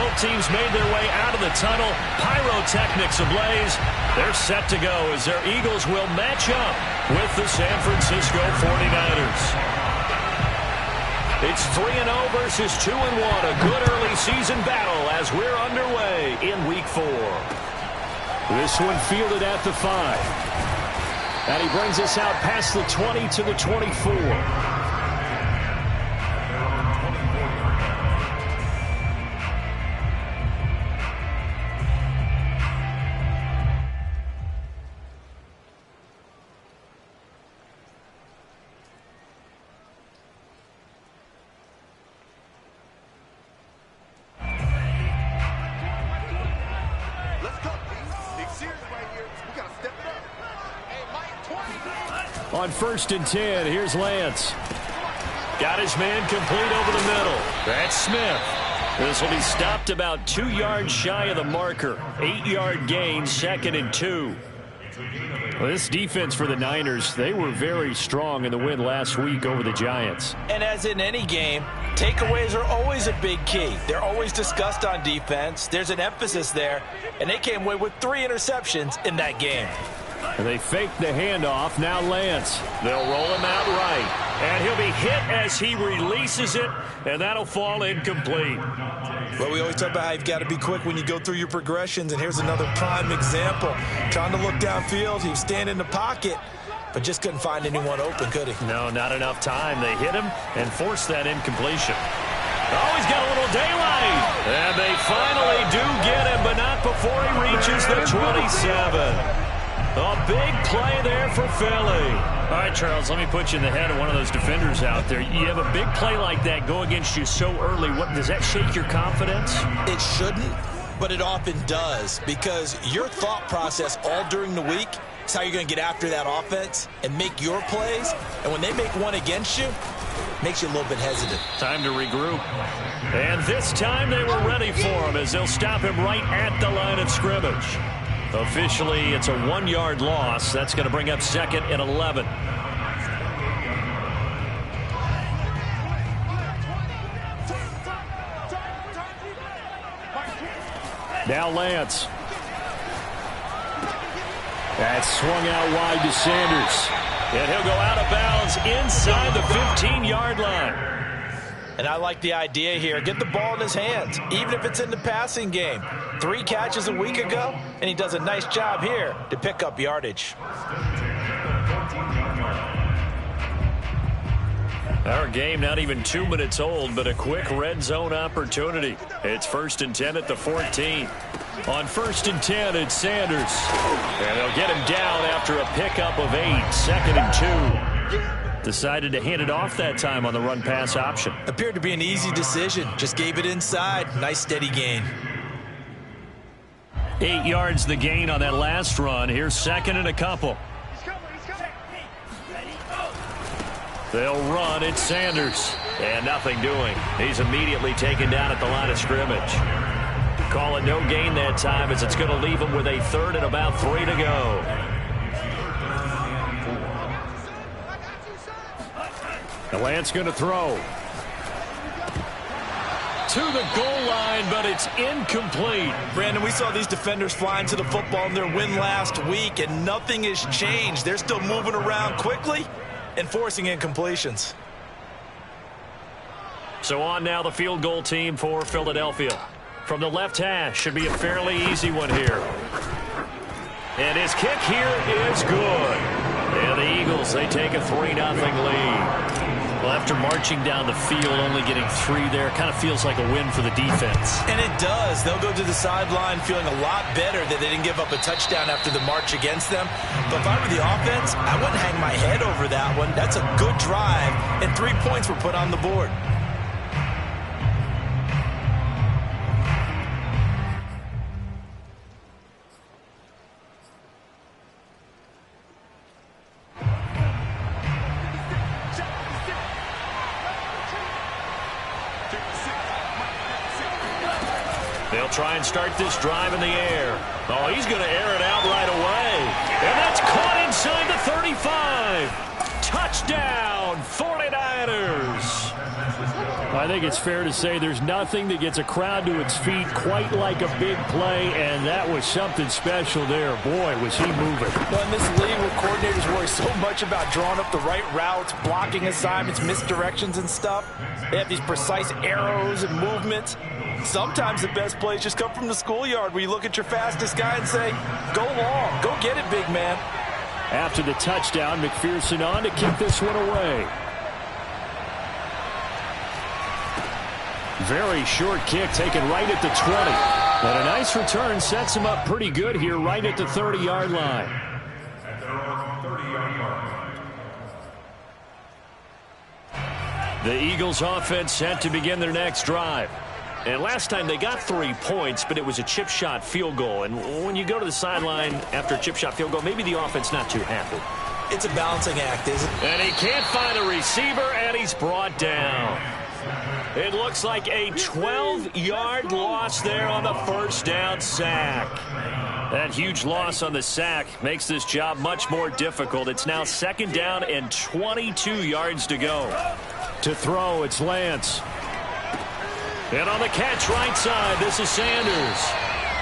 both teams made their way out of the tunnel. Pyrotechnics ablaze. They're set to go as their Eagles will match up with the San Francisco 49ers. It's 3-0 versus 2-1. A good early season battle as we're underway in Week 4. This one fielded at the 5. And he brings us out past the 20 to the 24. On 1st and 10, here's Lance. Got his man complete over the middle. That's Smith. This will be stopped about 2 yards shy of the marker. 8-yard gain, 2nd and 2. Well, this defense for the Niners, they were very strong in the win last week over the Giants. And as in any game, takeaways are always a big key. They're always discussed on defense. There's an emphasis there, and they came away with 3 interceptions in that game. And they fake the handoff. Now Lance. They'll roll him out right. And he'll be hit as he releases it, and that'll fall incomplete. Well, we always talk about how you've got to be quick when you go through your progressions, and here's another prime example. Trying to look downfield, he was standing in the pocket, but just couldn't find anyone open, could he? No, not enough time. They hit him and forced that incompletion. Oh, he's got a little daylight. And they finally do get him, but not before he reaches the 27. A big play there for Philly. All right, Charles, let me put you in the head of one of those defenders out there. You have a big play like that go against you so early. What does that shake your confidence? It shouldn't, but it often does, because your thought process all during the week is how you're going to get after that offense and make your plays. And when they make one against you, it makes you a little bit hesitant. Time to regroup. And this time they were ready for him as they'll stop him right at the line of scrimmage. Officially, it's a 1-yard loss. That's going to bring up 2nd and 11. Now Lance. That's swung out wide to Sanders. And he'll go out of bounds inside the 15-yard line. And I like the idea here. Get the ball in his hands, even if it's in the passing game. 3 catches a week ago, and he does a nice job here to pick up yardage. Our game not even 2 minutes old, but a quick red zone opportunity. It's 1st and 10 at the 14. On 1st and 10, it's Sanders. And they'll get him down after a pickup of 8, 2nd and 2. Decided to hand it off that time on the run-pass option. Appeared to be an easy decision. Just gave it inside. Nice steady gain. 8 yards the gain on that last run. Here's 2nd and a couple. They'll run. It's Sanders. And nothing doing. He's immediately taken down at the line of scrimmage. Call it no gain that time as it's going to leave him with a 3rd and about 3 to go. The Lance going to throw. To the goal line, but it's incomplete. Brandon, we saw these defenders flying to the football in their win last week, and nothing has changed. They're still moving around quickly and forcing incompletions. So on now the field goal team for Philadelphia. From the left hash, should be a fairly easy one here. And his kick here is good. And the Eagles, they take a 3-0 lead. Well, after marching down the field, only getting 3 there, kind of feels like a win for the defense. And it does. They'll go to the sideline feeling a lot better that they didn't give up a touchdown after the march against them. But if I were the offense, I wouldn't hang my head over that one. That's a good drive, and 3 points were put on the board. They'll try and start this drive in the air. Oh, he's going to air it out right away. And that's caught inside the 35. Touchdown, 49ers. I think it's fair to say there's nothing that gets a crowd to its feet quite like a big play, and that was something special there. Boy, was he moving. Well, in this league where coordinators worry so much about drawing up the right routes, blocking assignments, misdirections and stuff, they have these precise arrows and movements. Sometimes the best plays just come from the schoolyard where you look at your fastest guy and say, go long, go get it, big man. After the touchdown, McPherson on to kick this one away. Very short kick taken right at the 20. But a nice return sets him up pretty good here right at the 30-yard line. The Eagles offense set to begin their next drive. And last time they got 3 points, but it was a chip shot field goal. And when you go to the sideline after a chip shot field goal, maybe the offense not too happy. It's a balancing act, isn't it? And he can't find a receiver, and he's brought down. It looks like a 12-yard loss there on the first down sack. That huge loss on the sack makes this job much more difficult. It's now 2nd down and 22 yards to go. To throw, it's Lance. And on the catch right side, this is Sanders.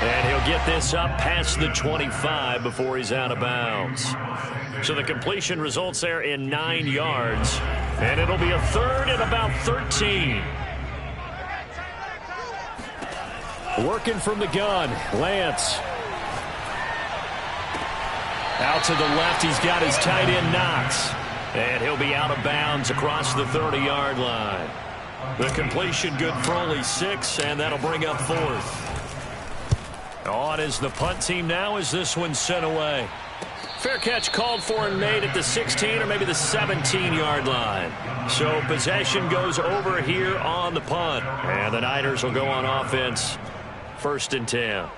And he'll get this up past the 25 before he's out of bounds. So the completion results there in 9 yards. And it'll be a 3rd and about 13. Working from the gun, Lance. Out to the left, he's got his tight end, Knox. And he'll be out of bounds across the 30-yard line. The completion good for only 6, and that'll bring up 4th. On is the punt team now as this one's sent away. Fair catch called for and made at the 16 or maybe the 17-yard line. So possession goes over here on the punt. And the Niners will go on offense. 1st and 10.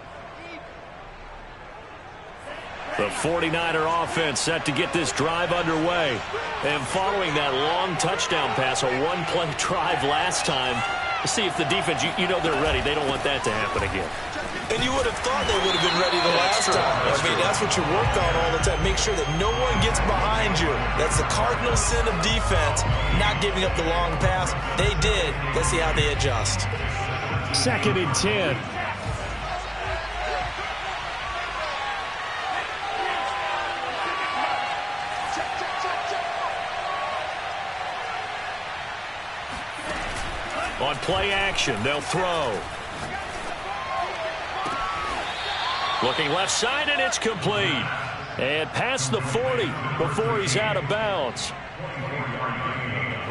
The 49er offense set to get this drive underway. And following that long touchdown pass, a one-play drive last time, to see if the defense, you know they're ready. They don't want that to happen again. And you would have thought they would have been ready the last time. That's what you work on all the time. Make sure that no one gets behind you. That's the cardinal sin of defense, not giving up the long pass. They did. Let's see how they adjust. 2nd and 10. On play action, they'll throw. Looking left side, and it's complete. And past the 40 before he's out of bounds.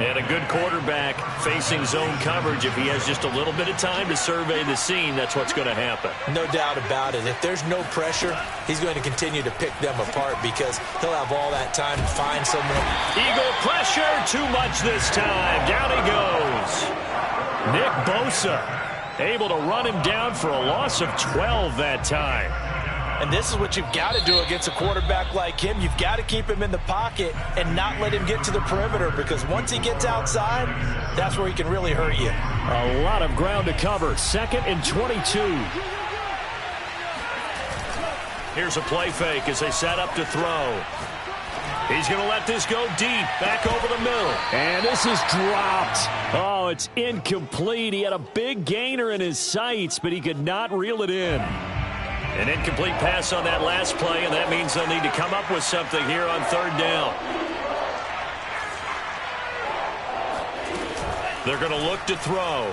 And a good quarterback facing zone coverage. If he has just a little bit of time to survey the scene, that's what's going to happen. No doubt about it. If there's no pressure, he's going to continue to pick them apart because he'll have all that time to find someone. Eagle pressure, too much this time. Down he goes. Nick Bosa able to run him down for a loss of 12 that time. And this is what you've got to do against a quarterback like him. You've got to keep him in the pocket and not let him get to the perimeter, because once he gets outside, that's where he can really hurt you. A lot of ground to cover. 2nd and 22. Here's a play fake as they set up to throw. He's going to let this go deep, back over the middle. And this is dropped. Oh, it's incomplete. He had a big gainer in his sights, but he could not reel it in. An incomplete pass on that last play, and that means they'll need to come up with something here on 3rd down. They're going to look to throw.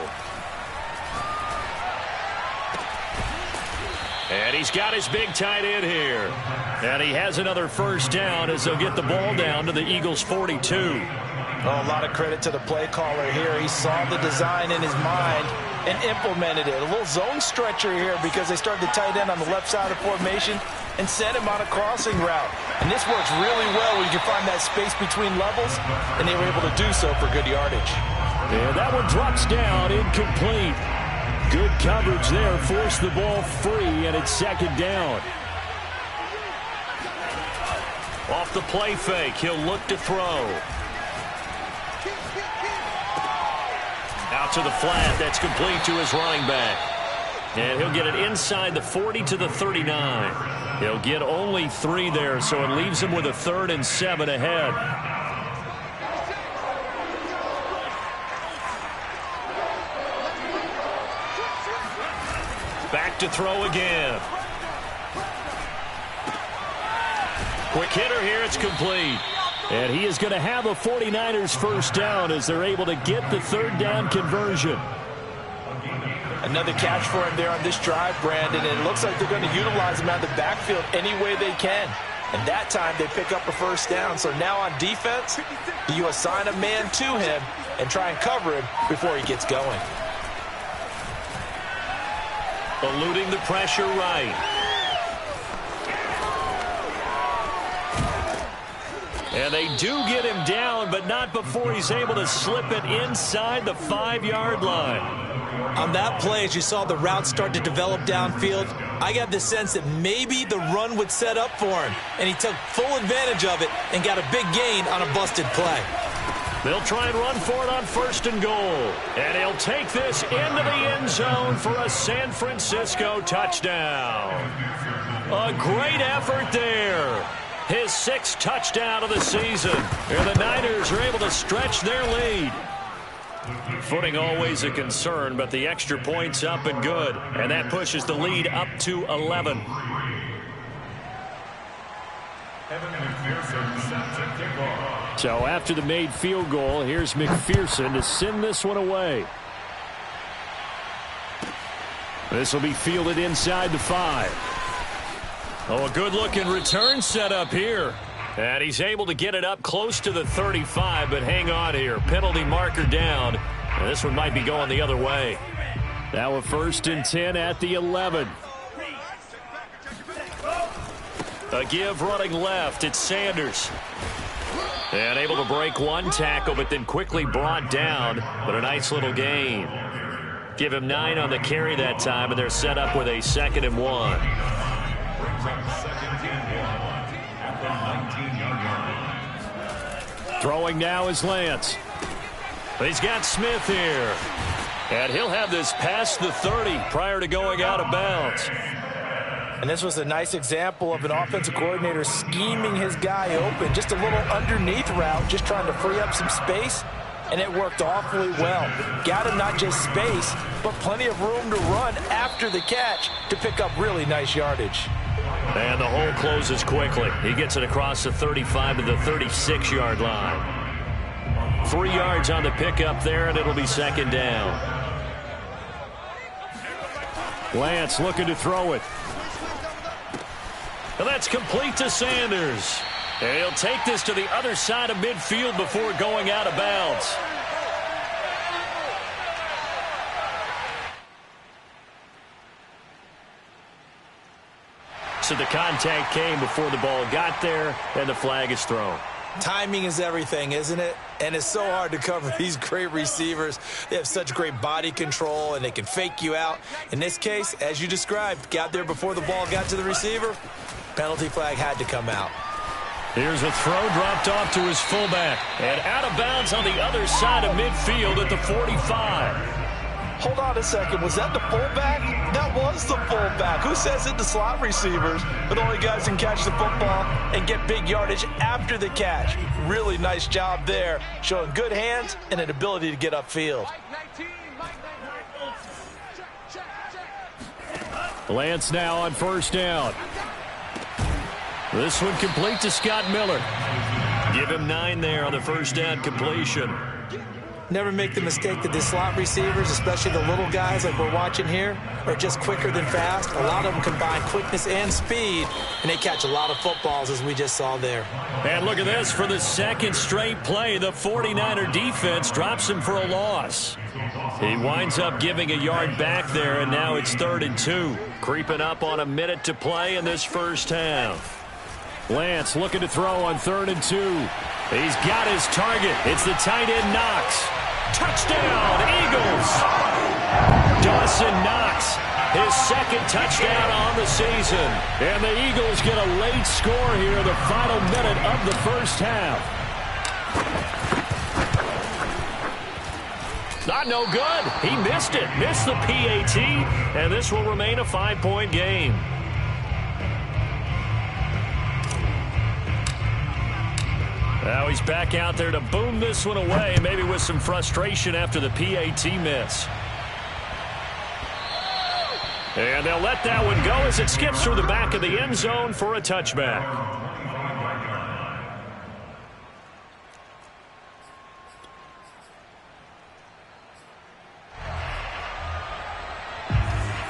And he's got his big tight end here. And he has another 1st down as they'll get the ball down to the Eagles' 42. Oh, a lot of credit to the play caller here. He saw the design in his mind and implemented it. A little zone stretcher here because they started the tight end on the left side of formation and sent him on a crossing route. And this works really well when you can find that space between levels, and they were able to do so for good yardage. And that one drops down, incomplete. Good coverage there, forced the ball free, and it's 2nd down. Off the play fake, he'll look to throw. Out to the flat, that's complete to his running back. And he'll get it inside the 40 to the 39. He'll get only 3 there, so it leaves him with a 3rd and 7 ahead. back to throw again. Quick hitter here. It's complete. And he is going to have a 49ers first down as they're able to get the third down conversion. Another catch for him there on this drive, Brandon, and it looks like they're going to utilize him out of the backfield any way they can. And that time they pick up a first down. So now on defense, you assign a man to him and try and cover him before he gets going. Eluding the pressure right. And they do get him down, but not before he's able to slip it inside the 5-yard line. On that play, as you saw the route start to develop downfield, I got the sense that maybe the run would set up for him, and he took full advantage of it and got a big gain on a busted play. They'll try and run for it on 1st and goal. And he'll take this into the end zone for a San Francisco touchdown. A great effort there. His 6th touchdown of the season. And the Niners are able to stretch their lead. Footing always a concern, but the extra point's up and good. And that pushes the lead up to 11. So after the made field goal, here's McPherson to send this one away. This will be fielded inside the 5. Oh, a good-looking return set up here. And he's able to get it up close to the 35, but hang on here. Penalty marker down. And this one might be going the other way. Now a 1st and 10 at the 11. A give running left. It's Sanders. And able to break one tackle, but then quickly brought down. But a nice little gain. Give him 9 on the carry that time, and they're set up with a 2nd and 1. Throwing now is Lance. He's got Smith here. And he'll have this past the 30 prior to going out of bounds. And this was a nice example of an offensive coordinator scheming his guy open. Just a little underneath route, just trying to free up some space. And it worked awfully well. Got him not just space, but plenty of room to run after the catch to pick up really nice yardage. And the hole closes quickly. He gets it across the 35 to the 36-yard line. 3 yards on the pickup there, and it'll be 2nd down. Lance looking to throw it. And that's complete to Sanders. And he'll take this to the other side of midfield before going out of bounds. So the contact came before the ball got there, and the flag is thrown. Timing is everything, isn't it? And it's so hard to cover these great receivers. They have such great body control, and they can fake you out. In this case, as you described, got there before the ball got to the receiver. Penalty flag had to come out. Here's a throw dropped off to his fullback. And out of bounds on the other side of midfield at the 45. Hold on a second. Was that the fullback? That was the fullback. Who says it? The slot receivers. But only guys can catch the football and get big yardage after the catch. Really nice job there. Showing good hands and an ability to get upfield. Lance now on 1st down. This one complete to Scott Miller. Give him 9 there on the 1st down completion. Never make the mistake that the slot receivers, especially the little guys like we're watching here, are just quicker than fast. A lot of them combine quickness and speed, and they catch a lot of footballs, as we just saw there. And look at this. For the 2nd straight play, the 49er defense drops him for a loss. He winds up giving a yard back there, and now it's 3rd and 2. Creeping up on a minute to play in this first half. Lance looking to throw on 3rd and 2. He's got his target. It's the tight end Knox. Touchdown, Eagles! Dawson Knox, his 2nd touchdown on the season. And the Eagles get a late score here in the final minute of the first half. Not no good. He missed it. Missed the PAT. And this will remain a 5-point game. Now he's back out there to boom this one away, maybe with some frustration after the PAT miss. And they'll let that one go as it skips through the back of the end zone for a touchback.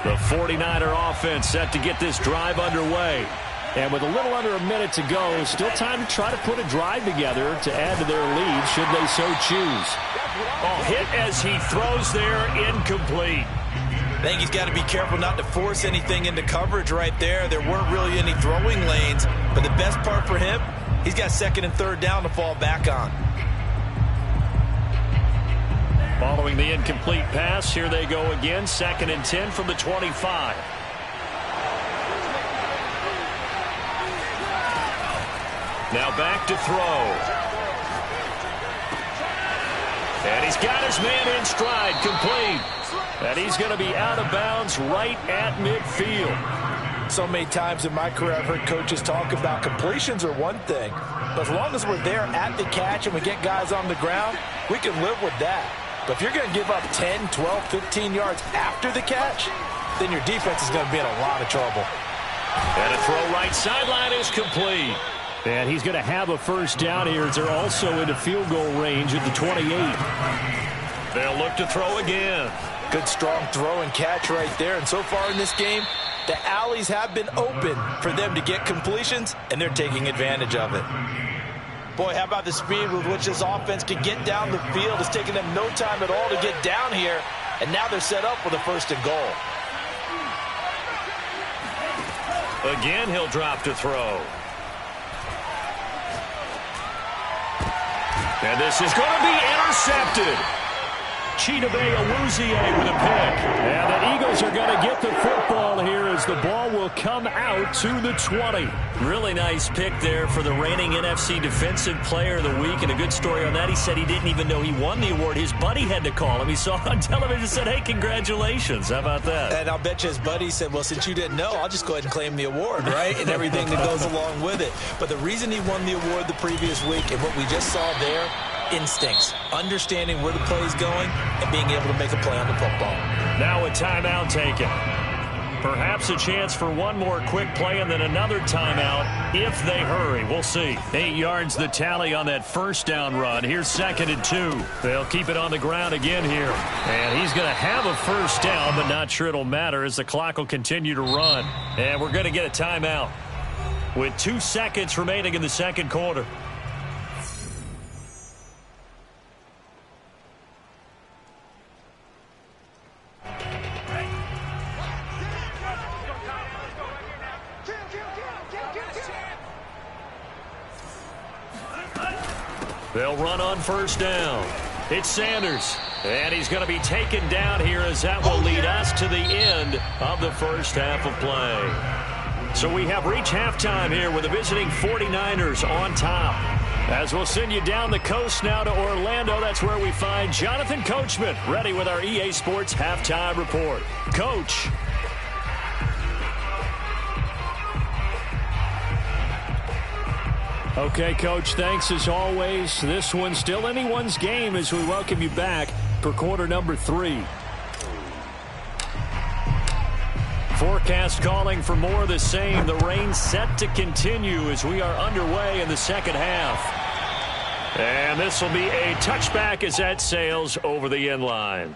The 49er offense set to get this drive underway. And with a little under a minute to go, still time to try to put a drive together to add to their lead should they so choose. Oh, hit as he throws there, incomplete. I think he's got to be careful not to force anything into coverage right there. There weren't really any throwing lanes, but the best part for him, he's got second and third down to fall back on. Following the incomplete pass, here they go again, 2nd and 10 from the 25. Now back to throw. And he's got his man in stride, complete. And he's going to be out of bounds right at midfield. So many times in my career I've heard coaches talk about completions are one thing. But as long as we're there at the catch and we get guys on the ground, we can live with that. But if you're going to give up 10, 12, 15 yards after the catch, then your defense is going to be in a lot of trouble. And a throw right sideline is complete. And he's going to have a first down here as they're also into field goal range at the 28. They'll look to throw again. Good strong throw and catch right there. And so far in this game, the alleys have been open for them to get completions, and they're taking advantage of it. Boy, how about the speed with which this offense can get down the field? It's taken them no time at all to get down here, and now they're set up with a 1st and goal. Again, he'll drop to throw. And this is going to be intercepted. Chidobe Awuzie with a pick. And the Eagles are going to get the football here as the ball will come out to the 20. Really nice pick there for the reigning NFC Defensive Player of the Week. And a good story on that, he said he didn't even know he won the award. His buddy had to call him. He saw it on television and said, hey, congratulations. How about that? And I'll bet you his buddy said, well, since you didn't know, I'll just go ahead and claim the award, right? And everything that goes along with it. But the reason he won the award the previous week and what we just saw there, instincts, understanding where the play is going and being able to make a play on the football. Now a timeout taken. Perhaps a chance for one more quick play and then another timeout if they hurry. We'll see. 8 yards the tally on that first down run. Here's 2nd and 2. They'll keep it on the ground again here. And he's going to have a first down, but not sure it'll matter as the clock will continue to run. And we're going to get a timeout with 2 seconds remaining in the second quarter. They'll run on first down. It's Sanders. And he's going to be taken down here as that will lead us to the end of the first half of play. So we have reached halftime here with the visiting 49ers on top. As we'll send you down the coast now to Orlando, that's where we find Jonathan Coachman ready with our EA Sports Halftime Report. Coach. Okay, Coach, thanks as always. This one's still anyone's game as we welcome you back for quarter number 3. Forecast calling for more of the same. The rain set to continue as we are underway in the second half. And this will be a touchback as that sails over the end line.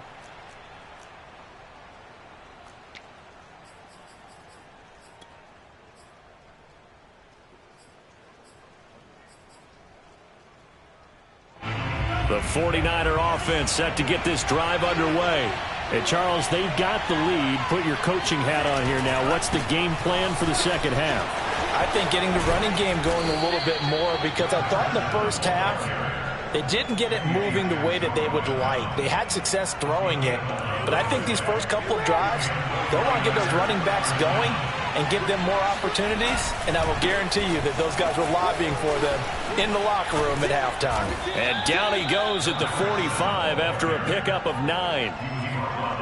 The 49er offense set to get this drive underway. And, Charles, they've got the lead. Put your coaching hat on here now. What's the game plan for the second half? I think getting the running game going a little bit more because I thought in the first half they didn't get it moving the way that they would like. They had success throwing it, but I think these first couple of drives, they'll want to get those running backs going and give them more opportunities, and I will guarantee you that those guys were lobbying for them in the locker room at halftime. And down he goes at the 45 after a pickup of 9.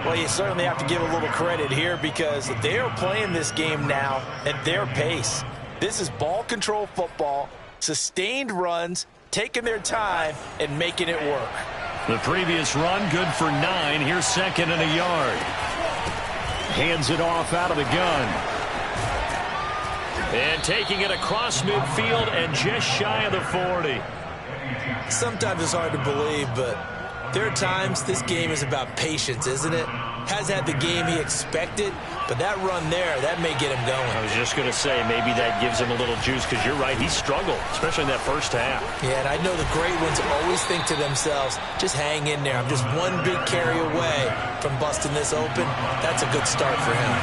Well, you certainly have to give a little credit here because they are playing this game now at their pace. This is ball control football, sustained runs, taking their time and making it work. The previous run good for 9. Here's 2nd and a yard. hands it off out of the gun. And taking it across midfield and just shy of the 40. Sometimes it's hard to believe, but there are times this game is about patience, isn't it? Has had the game he expected, but that run there, that may get him going. I was just going to say, maybe that gives him a little juice, because you're right, he struggled, especially in that first half. Yeah, and I know the great ones always think to themselves, just hang in there. I'm just one big carry away from busting this open. That's a good start for him.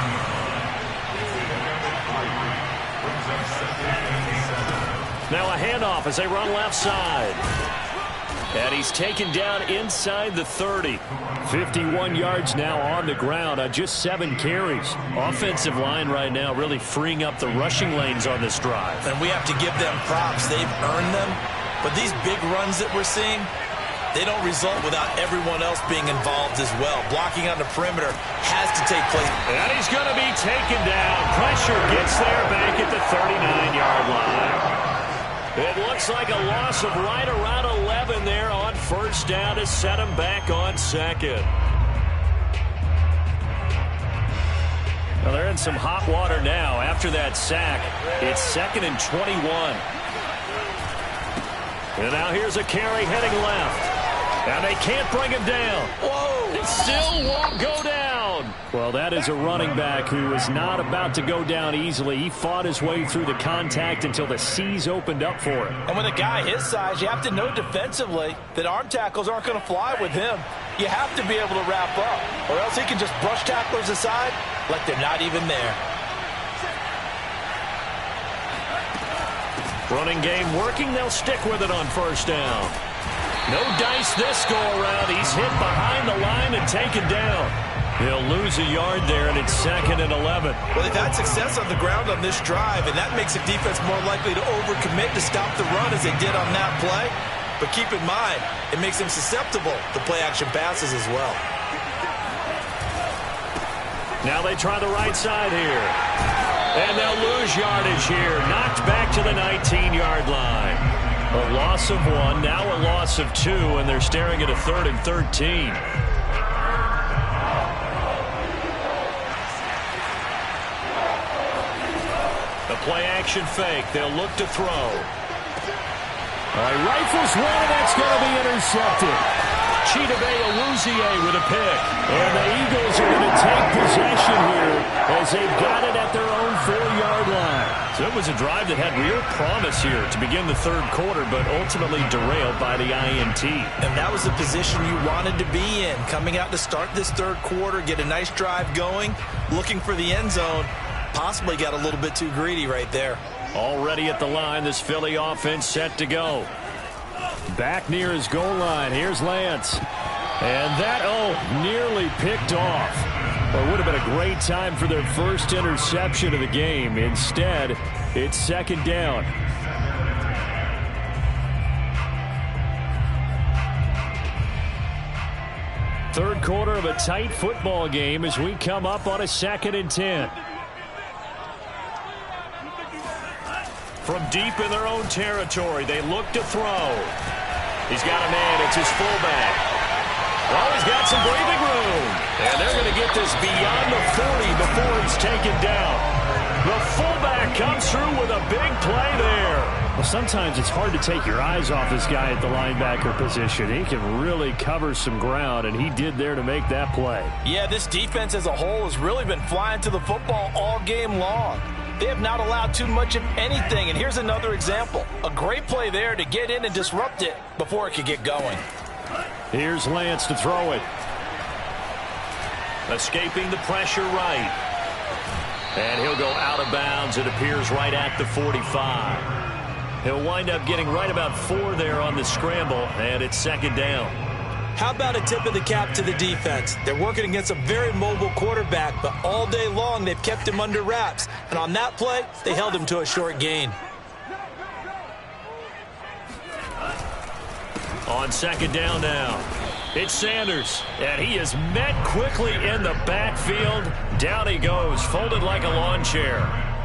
Now a handoff as they run left side. And he's taken down inside the 30. 51 yards now on the ground on just 7 carries. Offensive line right now really freeing up the rushing lanes on this drive. And we have to give them props. They've earned them. But these big runs that we're seeing, they don't result without everyone else being involved as well. Blocking on the perimeter has to take place. And he's going to be taken down. Pressure gets there back at the 39-yard line. It looks like a loss of right around 11 there on first down to set him back on second. Well, they're in some hot water now after that sack. It's 2nd and 21. And now here's a carry heading left. And they can't bring him down. Whoa! It still won't go down. Well, that is a running back who is not about to go down easily. He fought his way through the contact until the seas opened up for him. And with a guy his size, you have to know defensively that arm tackles aren't going to fly with him. You have to be able to wrap up, or else he can just brush tacklers aside like they're not even there. Running game working. They'll stick with it on first down. No dice this go-around. He's hit behind the line and taken down. He'll lose a yard there, and it's 2nd and 11. Well, they've had success on the ground on this drive, and that makes a defense more likely to overcommit to stop the run as they did on that play. But keep in mind, it makes them susceptible to play-action passes as well. Now they try the right side here. And they'll lose yardage here. Knocked back to the 19-yard line. A loss of 1, now a loss of 2, and they're staring at a 3rd and 13. The play-action fake. They'll look to throw. All right, rifles one, and that's going to be intercepted. Chidobe Awuzie with a pick. And the Eagles are going to take possession here as they've got it at their own 4-yard line. So it was a drive that had real promise here to begin the third quarter, but ultimately derailed by the INT. And that was the position you wanted to be in. Coming out to start this third quarter, get a nice drive going, looking for the end zone. Possibly got a little bit too greedy right there. Already at the line, this Philly offense set to go. Back near his goal line. Here's Lance. And that, nearly picked off. Well, it would have been a great time for their first interception of the game. Instead, it's 2nd down. Third quarter of a tight football game as we come up on a 2nd and 10. From deep in their own territory, they look to throw. He's got a man. It's his fullback. Oh, he's got some breathing room. And they're going to get this beyond the 40 before he's taken down. The fullback comes through with a big play there. Well, sometimes it's hard to take your eyes off this guy at the linebacker position. He can really cover some ground, and he did there to make that play. Yeah, this defense as a whole has really been flying to the football all game long. They have not allowed too much of anything, and here's another example. A great play there to get in and disrupt it before it could get going. Here's Lance to throw it. Escaping the pressure right. And he'll go out of bounds, it appears, right at the 45. He'll wind up getting right about 4 there on the scramble, and it's 2nd down. How about a tip of the cap to the defense? They're working against a very mobile quarterback, but all day long they've kept him under wraps. And on that play, they held him to a short gain. On 2nd down now, it's Sanders, and he is met quickly in the backfield. Down he goes, folded like a lawn chair.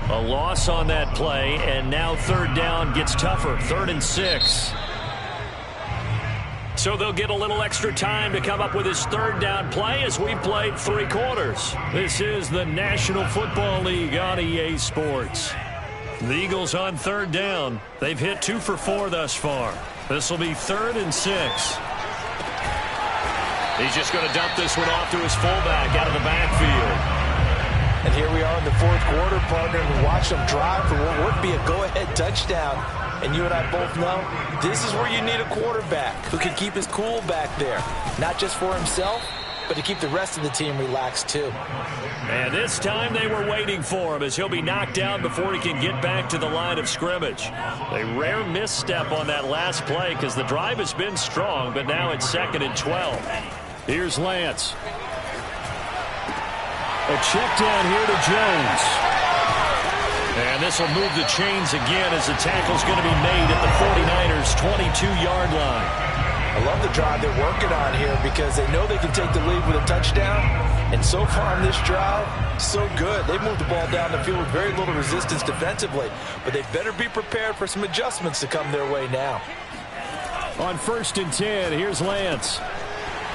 A loss on that play, and now 3rd down gets tougher, 3rd and 6. So they'll get a little extra time to come up with his third down play as we've played 3 quarters. This is the National Football League on EA Sports. The Eagles on third down. They've hit 2 for 4 thus far. This will be 3rd and 6. He's just going to dump this one off to his fullback out of the backfield. And here we are in the 4th quarter, partner, and watch them drive for what would be a go-ahead touchdown. And you and I both know this is where you need a quarterback who can keep his cool back there. Not just for himself, but to keep the rest of the team relaxed too. And this time they were waiting for him as he'll be knocked down before he can get back to the line of scrimmage. A rare misstep on that last play because the drive has been strong, but now it's 2nd and 12. Here's Lance. A check down here to Jones. And this will move the chains again as the tackle's going to be made at the 49ers' 22-yard line. I love the drive they're working on here because they know they can take the lead with a touchdown. And so far on this drive, so good. They moved the ball down the field with very little resistance defensively. But they better be prepared for some adjustments to come their way now. On 1st and 10, here's Lance.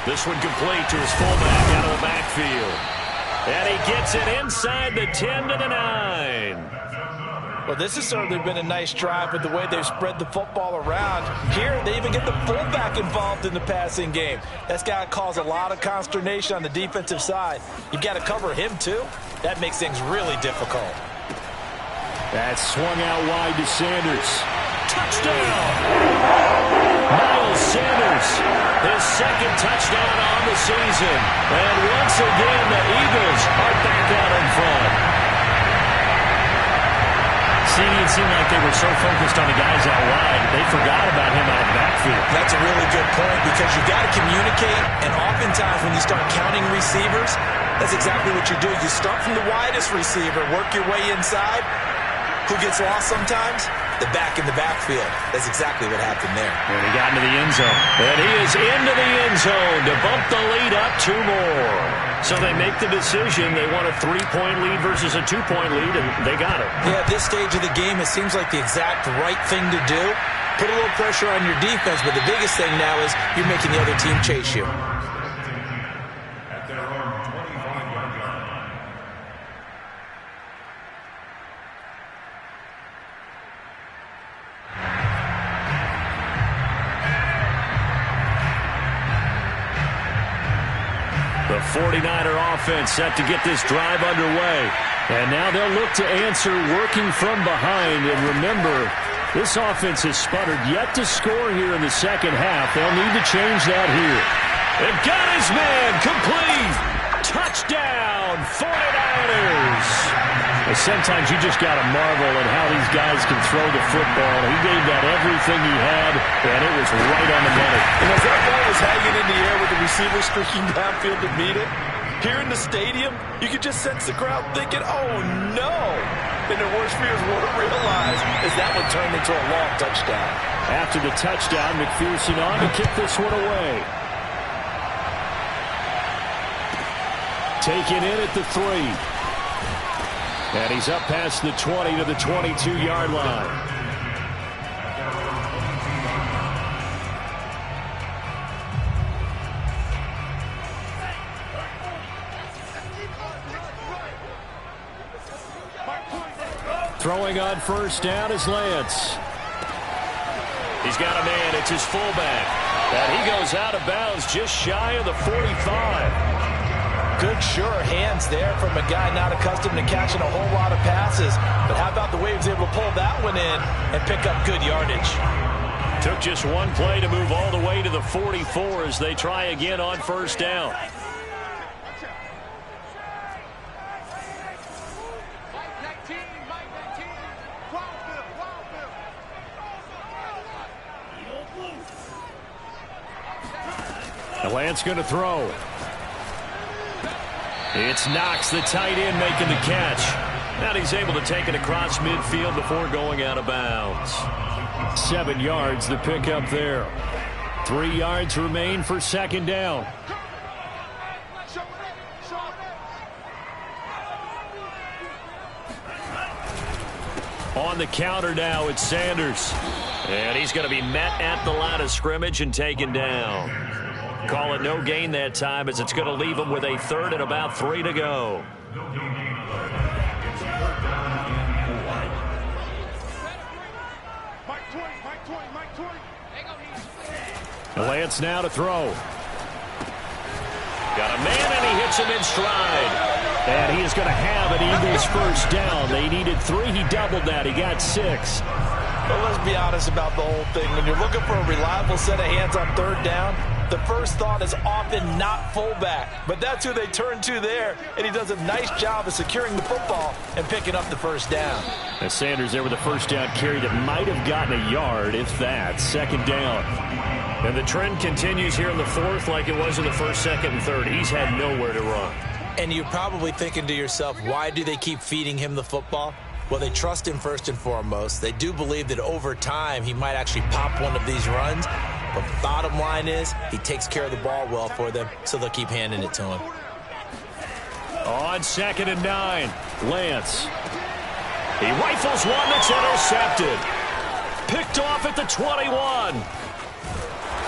This one complete to his fullback out of the backfield. And he gets it inside the 10 to the 9. Well, this has certainly been a nice drive with the way they've spread the football around. Here, they even get the fullback involved in the passing game. That's got to cause a lot of consternation on the defensive side. You've got to cover him, too. That makes things really difficult. That's swung out wide to Sanders. Touchdown! Miles Sanders, his 2nd touchdown on the season. And once again, the Eagles are back out in front. See, it seemed like they were so focused on the guys out wide, they forgot about him out of the backfield. That's a really good point because you got to communicate, and oftentimes when you start counting receivers, that's exactly what you do. You start from the widest receiver, work your way inside. Who gets lost sometimes? The back in the backfield. That's exactly what happened there. And he got into the end zone. And he is into the end zone to bump the lead up 2 more. So they make the decision. They want a 3-point lead versus a 2-point lead, and they got it. Yeah, at this stage of the game, it seems like the exact right thing to do. Put a little pressure on your defense, but the biggest thing now is you're making the other team chase you. The 49er offense set to get this drive underway. And now they'll look to answer working from behind. And remember, this offense has sputtered yet to score here in the second half. They'll need to change that here. They've got his man complete. Touchdown, 49ers. Well, sometimes you just got to marvel at how these guys can throw the football. He gave that everything he had, and it was right on the money. And as that ball was hanging in the air with the receiver streaking downfield to meet it, here in the stadium, you could just sense the crowd thinking, oh, no. And their worst fears were realized as that one turned into a long touchdown. After the touchdown, McPherson on to kick this one away. Taken in at the 3. And he's up past the 20 to the 22-yard line. Throwing on 1st down is Lance. He's got a man. It's his fullback. And he goes out of bounds just shy of the 45. Good, sure hands there from a guy not accustomed to catching a whole lot of passes. But how about the way he was able to pull that one in and pick up good yardage? Took just one play to move all the way to the 44 as they try again on 1st down. And Lance going to throw. It's Knox, the tight end, making the catch. And he's able to take it across midfield before going out of bounds. 7 yards, the pickup there. 3 yards remain for 2nd down. On the counter now, it's Sanders. And he's going to be met at the line of scrimmage and taken down. Call it no gain that time, as it's going to leave him with a third and about 3 to go. Lance now to throw. Got a man, and he hits him in stride. And he is going to have an Eagles first down. They needed 3. He doubled that. He got 6. But let's be honest about the whole thing. When you're looking for a reliable set of hands on third down, the first thought is often not fullback. But that's who they turn to there, and he does a nice job of securing the football and picking up the first down. And Sanders there with a first down carry that might have gotten a yard, if that. Second down. And the trend continues here in the fourth like it was in the first, second, and third. He's had nowhere to run. And you're probably thinking to yourself, why do they keep feeding him the football? Well, they trust him first and foremost. They do believe that over time he might actually pop one of these runs. But bottom line is he takes care of the ball well for them, so they'll keep handing it to him. On 2nd and 9, Lance. He rifles one that's intercepted. Picked off at the 21.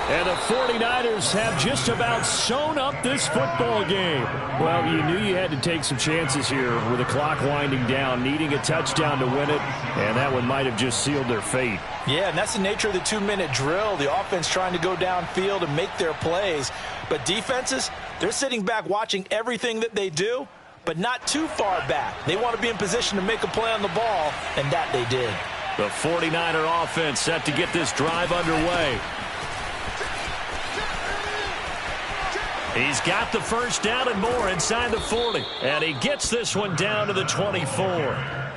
And the 49ers have just about sewn up this football game. Well, you knew you had to take some chances here with the clock winding down, needing a touchdown to win it, and that one might have just sealed their fate. Yeah, and that's the nature of the 2-minute drill. The offense trying to go downfield and make their plays. But defenses, they're sitting back watching everything that they do, but not too far back. They want to be in position to make a play on the ball, and that they did. The 49er offense set to get this drive underway. He's got the first down and more inside the 40. And he gets this one down to the 24.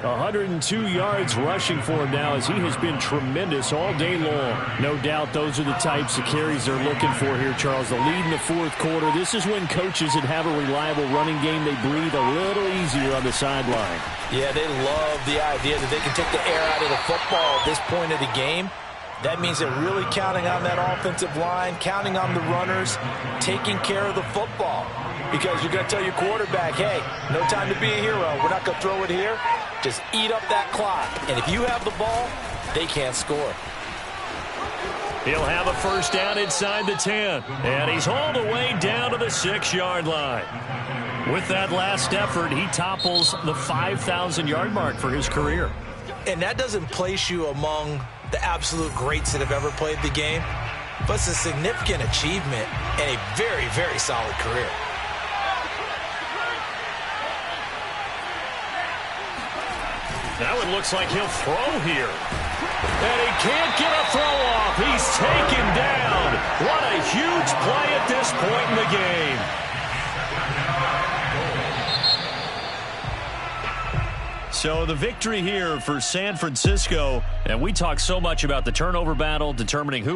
102 yards rushing for him now, as he has been tremendous all day long. No doubt those are the types of carries they're looking for here, Charles. The lead in the fourth quarter. This is when coaches that have a reliable running game, they breathe a little easier on the sideline. Yeah, they love the idea that they can take the air out of the football at this point of the game. That means they're really counting on that offensive line, counting on the runners, taking care of the football. Because you're going to tell your quarterback, hey, no time to be a hero. We're not going to throw it here. Just eat up that clock. And if you have the ball, they can't score. He'll have a first down inside the 10. And he's hauled away down to the 6-yard line. With that last effort, he topples the 5,000-yard mark for his career. And that doesn't place you among the absolute greats that have ever played the game, but it's a significant achievement and a very, very solid career. Now it looks like he'll throw here. And he can't get a throw off. He's taken down. What a huge play at this point in the game. So the victory here for San Francisco, and we talk so much about the turnover battle, determining who